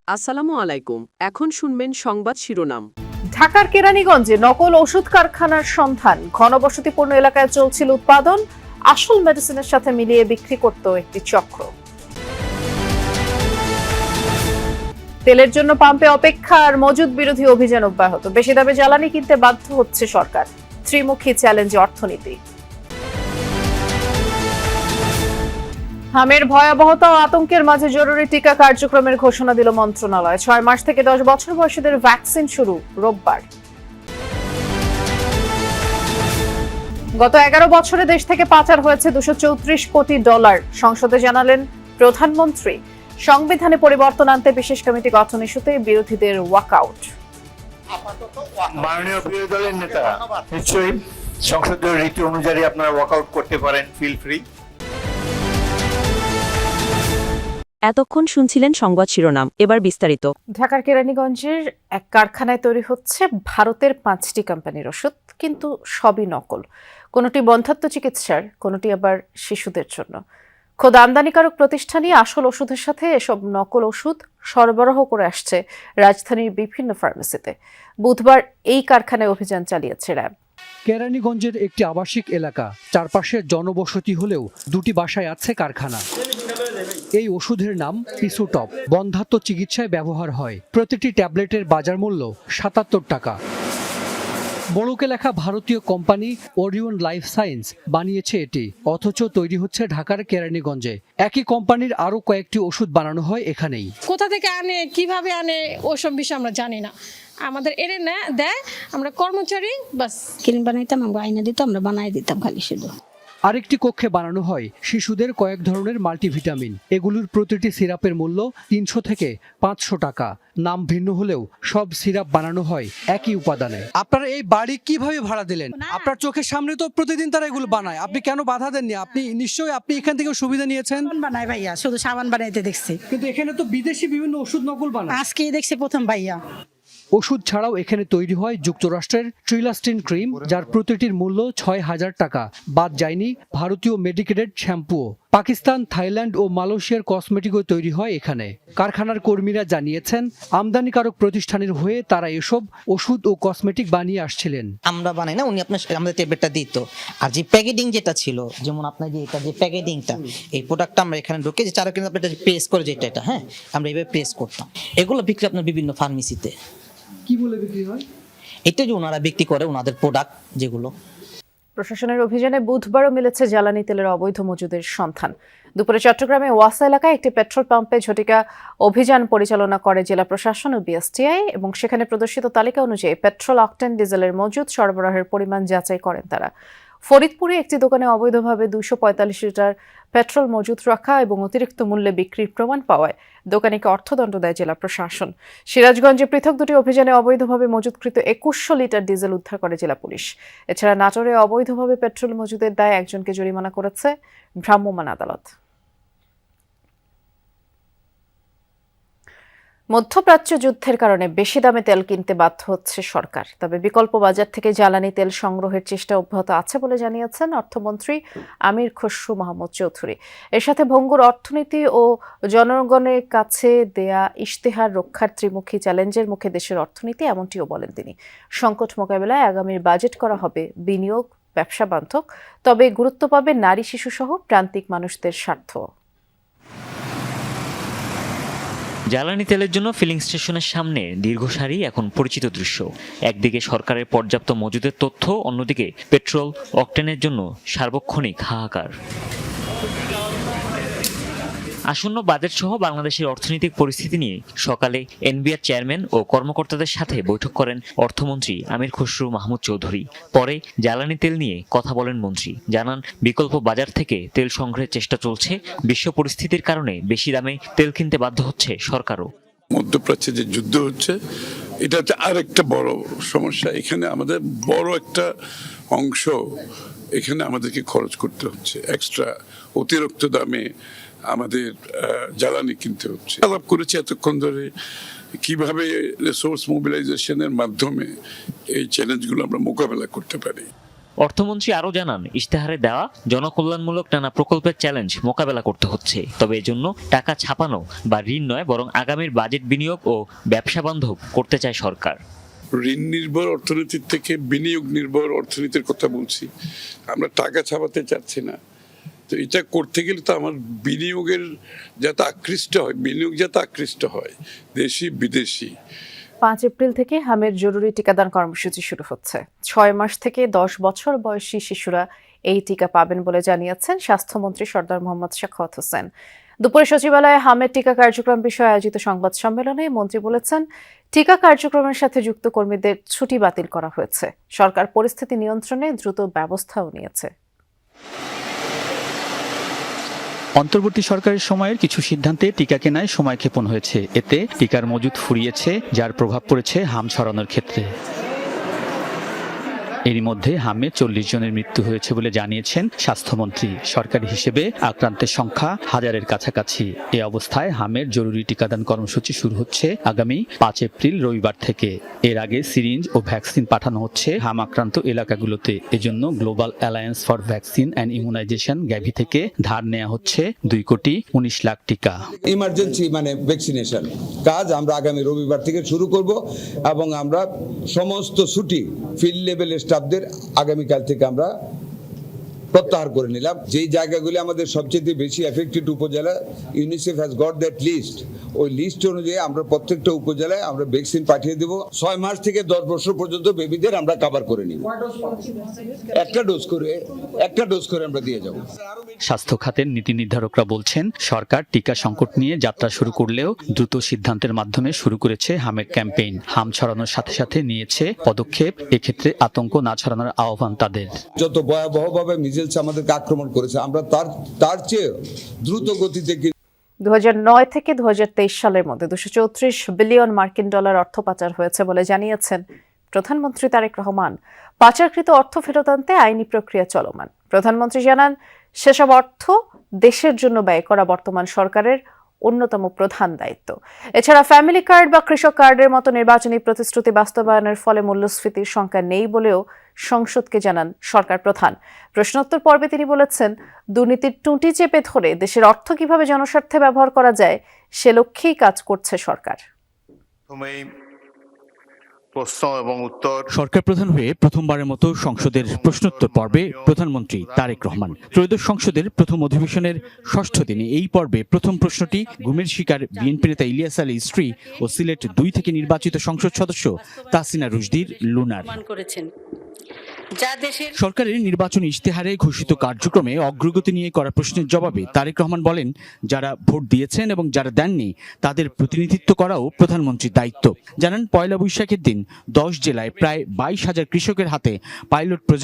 আসসালামু আলাইকুম। এখন শুনবেন সংবাদ শিরোনাম। ঢাকার কেরানীগঞ্জে নকল ওষুধ কারখানার সন্ধান। ঘনবসতিপূর্ণ এলাকায় চলছিল উৎপাদন, আসল মেডিসিনের সাথে মিলিয়ে বিক্রি করত একটি চক্র। তেলের জন্য পাম্পে অপেক্ষা আর মজুদ বিরোধী অভিযান অব্যাহত। বেশি দামে জ্বালানি কিনতে বাধ্য হচ্ছে সরকার। ত্রিমুখী চ্যালেঞ্জে অর্থনীতি। হামের ভয়াবহতা ও আতঙ্কের মাঝে জরুরি টিকা কার্যক্রমের ঘোষণা দিল মন্ত্রণালয়। 6 মাস থেকে 10 বছর বয়সীদের ভ্যাকসিন শুরু রোববার। গত 11 বছরে দেশ থেকে পাচার হয়েছে $234 কোটি। সংসদে জানালেন প্রধানমন্ত্রী। সংবিধানে পরিবর্তন আনতে বিশেষ কমিটি গঠন ইস্যুতে বিরোধীদের ওয়াকআউট। মাননীয় বিরোধী দলের নেতা, নিশ্চয়ই সংসদীয় রীতি অনুযায়ী আপনারা ওয়াকআউট করতে পারেন, ফিল ফ্রি। এতক্ষণ শুনছিলেন সংবাদ শিরোনাম, এবার বিস্তারিত। ঢাকার কেরানীগঞ্জের এক কারখানায় তৈরি হচ্ছে ভারতের 5টি কোম্পানির ওষুধ, কিন্তু সবই নকল। কোনোটি বন্ধ্যাত্ব চিকিৎসার, কোনোটি আবার শিশুদের জন্য। খোদ আমদানিকারক প্রতিষ্ঠানই আসল ওষুধের সাথে এসব নকল ওষুধ সরবরাহ করে আসছে রাজধানীর বিভিন্ন ফার্মেসিতে। বুধবার এই কারখানায় অভিযান চালিয়েছে র্যাব। কেরানীগঞ্জের একটি আবাসিক এলাকা, চারপাশে জনবসতি হলেও দুটি বাসায় আছে কারখানা। এই ওষুধের নাম পিসুটপ, বন্ধ্যাত্ব চিকিৎসায় ব্যবহার হয়। প্রতিটি ট্যাবলেটের বাজার মূল্য 77 টাকা। বড়কে লেখা ভারতীয় কোম্পানি ওরিয়ন লাইফ সায়েন্স বানিয়েছে এটি, অথচ তৈরি হচ্ছে ঢাকার কেরানীগঞ্জে। একই কোম্পানির আরও কয়েকটি ওষুধ বানানো হয় এখানেই। কোথা থেকে আনে, কিভাবে আনে, ওসব বিষয় আমরা জানি না। আমাদের এনে দেয়, আমরা কর্মচারী, বাস ক্রিম বানাইতাম, আমরা আইনা দিতাম, আমরা বানাই দিতাম খালি শুধু। আরেকটি কক্ষে বানানো হয় শিশুদের কয়েক ধরনের মাল্টিভিটামিন। এগুলোর প্রতিটি সিরাপের মূল্য 300 থেকে 500 টাকা। নাম ভিন্ন হলেও সব সিরাপ বানানো হয় একই উপাদানে। আপনারা এই বাড়ি কিভাবে ভাড়া দিলেন? আপনার চোখের সামনে তো প্রতিদিন তারা এগুলো বানায়, আপনি কেন বাধা দেননি? আপনি নিশ্চয়ই আপনি এখান থেকে সুবিধা নিয়েছেন। বানাই ভাইয়া, শুধু সাবান বানাইতে দেখছি, কিন্তু এখানে তো বিদেশি বিভিন্ন ওষুধ নকল বানায়। আজকেই দেখছি প্রথম ভাইয়া। ওষুধ ছাড়াও এখানে তৈরি হয় যুক্তরাষ্ট্রের ট্রিলাস্টিন ক্রিম, যার প্রতিটির মূল্য 6000 টাকা। বাদ যায়নি ভারতীয় মেডিকেটেড শ্যাম্পুও। পাকিস্তান, থাইল্যান্ড ও মালয়েশিয়ার কসমেটিকও তৈরি হয় এখানে। কারখানার কর্মীরা জানিয়েছেন, আমদানিকারক প্রতিষ্ঠানের হয়ে তারা এসব ওষুধ ও কসমেটিক বানিয়ে আসছিলেন। আমরা বানাই না, উনি আপনার আমাদের ট্যাবলেটটা দিত। আর যে প্যাকেজিং যেটা ছিল, যেমন আপনার যে এটা যে প্যাকেজিংটা, এই প্রোডাক্টটা আমরা এখানে ঢুকে যে 4 কিলো আপনার প্রেস করে যেটা, এটা হ্যাঁ আমরা এইভাবে প্রেস করতাম। এগুলো বিক্রি আপনার বিভিন্ন ফার্মেসিতে। কি বলে বিক্রি হয়? এটা যে ওনারা বিক্রি করে ওনাদের প্রোডাক্ট যেগুলো। প্রশাসনের অভিযানে বুধবারও মিলেছে জ্বালানি তেলের অবৈধ মজুদের সন্ধান। দুপুরে চট্টগ্রামে ওয়াসা এলাকায় একটি পেট্রোল পাম্পে ঝটিকা অভিযান পরিচালনা করে জেলা প্রশাসন ও বিএসটিআই, এবং সেখানে প্রদর্শিত তালিকা অনুযায়ী পেট্রোল, অকটেন, ডিজেলের মজুদ, সরবরাহের পরিমাণ যাচাই করেন তারা। ফরিদপুরে একটি দোকানে অবৈধভাবে 245 লিটার পেট্রোল মজুত রাখা এবং অতিরিক্ত মূল্যে বিক্রির প্রমাণ পাওয়ায় দোকানিকে অর্থদণ্ড দেয় জেলা প্রশাসন। সিরাজগঞ্জে পৃথক দুটি অভিযানে অবৈধভাবে মজুতকৃত 2100 লিটার ডিজেল উদ্ধার করে জেলা পুলিশ। এছাড়া নাটোরে অবৈধভাবে পেট্রোল মজুদের দায়ে একজনকে জরিমানা করেছে ভ্রাম্যমাণ আদালত। মধ্যপ্রাচ্য যুদ্ধের কারণে বেশি দামে তেল কিনতে বাধ্য হচ্ছে সরকার, তবে বিকল্প বাজার থেকে জ্বালানি তেল সংগ্রহের চেষ্টা অব্যাহত আছে বলে জানিয়েছেন অর্থমন্ত্রী আমির খসরু মাহমুদ চৌধুরী। এর সাথে ভঙ্গুর অর্থনীতি ও জনগণের কাছে দেয়া ইশতেহার রক্ষার ত্রিমুখী চ্যালেঞ্জের মুখে দেশের অর্থনীতি, এমনটিও বলেন তিনি। সংকট মোকাবেলায় আগামীর বাজেট করা হবে বিনিয়োগ, ব্যবসা বান্ধব, তবে গুরুত্ব পাবে নারী, শিশু সহ প্রান্তিক মানুষদের স্বার্থ। জ্বালানি তেলের জন্য ফিলিং স্টেশনের সামনে দীর্ঘ সারি এখন পরিচিত দৃশ্য। একদিকে সরকারের পর্যাপ্ত মজুদের তথ্য, অন্যদিকে পেট্রোল, অকটেনের জন্য সার্বক্ষণিক হাহাকার। আসন্ন বাজেট সহ বাংলাদেশের অর্থনৈতিক পরিস্থিতি নিয়ে সকালে এনবিআর চেয়ারম্যান ও কর্মকর্তাদের সাথে বৈঠক করেন অর্থমন্ত্রী আমির খসরু মাহমুদ চৌধুরী। পরে জ্বালানি তেল নিয়ে কথা বলেন মন্ত্রী। জানান, বিকল্প বাজার থেকে তেল সংগ্রহের চেষ্টা চলছে। বিশ্ব পরিস্থিতির কারণে বেশি দামে তেল কিনতে বাধ্য হচ্ছে সরকারও। মধ্যপ্রাচ্যে যে যুদ্ধ হচ্ছে, এটাতে আরেকটা বড় সমস্যা। এখানে আমাদের বড় একটা অংশ এখানে আমাদেরকে খরচ করতে হচ্ছে, এক্সট্রা অতিরিক্ত দামে আমাদের জ্বালানি কিনতে হচ্ছে। আলাপ করেছি এতক্ষণ ধরে কিভাবে রিসোর্স মোবিলাইজেশনের মাধ্যমে এই চ্যালেঞ্জগুলো আমরা মোকাবেলা করতে পারি। অর্থমন্ত্রী আরও জানান, ইশতেহারে দেওয়া জনকল্যাণমূলক নানা প্রকল্পের চ্যালেঞ্জ মোকাবেলা করতে হচ্ছে। তবে এজন্য টাকা ছাপানো বা ঋণ নয়, বরং আগামীর বাজেট বিনিয়োগ ও ব্যবসা বান্ধব করতে চায় সরকার। ঋণ নির্ভর অর্থনীতির থেকে বিনিয়োগ নির্ভর অর্থনীতির কথা বলছি। আমরা টাকা ছাপাতে চাচ্ছি না। তো এটা করতে গেলে তো আমার বিনিয়োগের যাতে আকৃষ্ট হয়, বিনিয়োগ যাতে আকৃষ্ট হয়, দেশি বিদেশি। 5 এপ্রিল থেকে হামের জরুরি টিকাদান কর্মসূচি শুরু হচ্ছে। 6 মাস থেকে 10 বছর বয়সী শিশুরা এই টিকা পাবেন বলে জানিয়েছেন স্বাস্থ্যমন্ত্রী সরদার মোহাম্মদ সাখাওয়াত হোসেন। দুপুরে সচিবালয়ে হামের টিকা কার্যক্রম বিষয়ে আয়োজিত সংবাদ সম্মেলনে মন্ত্রী বলেছেন, টিকা কার্যক্রমের সাথে যুক্ত কর্মীদের ছুটি বাতিল করা হয়েছে। সরকার পরিস্থিতি নিয়ন্ত্রণে দ্রুত ব্যবস্থাও নিয়েছে। অন্তর্বর্তী সরকারের সময়ের কিছু সিদ্ধান্তে টিকা কেনায় সময়ক্ষেপণ হয়েছে। এতে টিকার মজুদ ফুরিয়েছে, যার প্রভাব পড়েছে হাম ছড়ানোর ক্ষেত্রে। এরই মধ্যে হামে 40 জনের মৃত্যু হয়েছে বলে জানিয়েছেন স্বাস্থ্যমন্ত্রী। সরকারি হিসেবে আক্রান্তের সংখ্যা 1000-এর কাছাকাছি। এ অবস্থায় হামের জরুরি টিকাদান কর্মসূচি শুরু হচ্ছে আগামী 5 এপ্রিল রবিবার থেকে। এর আগে সিরিঞ্জ ও ভ্যাকসিন পাঠানো হচ্ছে হাম আক্রান্ত এলাকাগুলোতে। এজন্য global alliance for vaccine and immunization Gavi থেকে ধার নেওয়া হচ্ছে 2,19,00,000 টিকা। ইমার্জেন্সি মানে ভ্যাকসিনেশন কাজ আমরা আগামী রবিবার থেকে শুরু করব এবং আমরা সমস্ত ছুটি ফিল্ড লেভেলের স্টাফদের আগামীকাল থেকে আমরা প্রত্যাহার করে নিলাম। যেই জায়গাগুলি আমাদের সবচেয়ে বেশি এফেক্টেড উপজেলা, UNICEF has got that list. ওই লিস্ট অনুযায়ী আমরা প্রত্যেকটা উপজেলায় আমরা ভ্যাকসিন পাঠিয়ে দেব। 6 মাস থেকে 10 বছর পর্যন্ত বেবিদের আমরা কভার করে নিব। একটা ডোজ করে আমরা দিয়ে যাব। স্বাস্থ্য খাতের নীতি নির্ধারকরা বলছেন, সরকার টিকা সংকট নিয়ে যাত্রা শুরু করলেও দ্রুত সিদ্ধান্তের মাধ্যমে শুরু করেছে হামের ক্যাম্পেইন। হাম ছড়ানোর সাথে সাথে নিয়েছে পদক্ষেপ। এক্ষেত্রে আতঙ্ক না ছড়ানোর আহ্বান তাদের। যত ভয়াবহভাবে মিজেলস আমাদেরকে আক্রমণ করেছে, আমরা তার চেয়ে দ্রুত গতিতে 2009 থেকে 2023 সালের মধ্যে 234 বিলিয়ন মার্কিন ডলার অর্থ পাচার হয়েছে বলে জানিয়েছেন প্রধানমন্ত্রী তারেক রহমান। পাচারকৃত অর্থ ফেরত আনতে আইনি প্রক্রিয়া চলমান। প্রধানমন্ত্রী জানান, সেসব অর্থ দেশের জন্য ব্যয় করা বর্তমান সরকারের অন্যতম প্রধান দায়িত্ব। এছাড়া ফ্যামিলি কার্ড বা কৃষক কার্ডের মতো নির্বাচনী প্রতিশ্রুতি বাস্তবায়নের ফলে মূল্যস্ফীতির সংখ্যা নেই বলেও সংসদকে জানান সরকার প্রধান। প্রশ্নোত্তর পর্বে তিনি বলেছেন, দুর্নীতির টুঁটি চেপে ধরে দেশের অর্থ কিভাবে জনস্বার্থে ব্যবহার করা যায় সে লক্ষ্যেই কাজ করছে সরকার। প্রশ্ন এবং উত্তর। সরকার প্রধান হয়ে প্রথমবারের মতো সংসদের প্রশ্নোত্তর পর্বে প্রধানমন্ত্রী তারেক রহমান। ত্রয়োদশ সংসদের প্রথম অধিবেশনের 6ষ্ঠ দিনে এই পর্বে প্রথম প্রশ্নটি গুমের শিকার বিএনপি নেতা ইলিয়াস আলীর স্ত্রী ও সিলেট 2 থেকে নির্বাচিত সংসদ সদস্য তাহসিনা রুশদীর লুনার। সরকারের নির্বাচনী ইশতেহারে ঘোষিত কার্যক্রমে অগ্রগতি নিয়ে করা প্রশ্নের জবাবে তারেক রহমান বলেন, যারা ভোট দিয়েছেন এবং যারা দেননি তাদের প্রতিনিধিত্ব করাও প্রধানমন্ত্রীর দায়িত্ব। জানান, পয়লা বৈশাখের দিন 10 জেলায় প্রায় 22,000 কৃষকের হাতে পাইলট প্রজেক্ট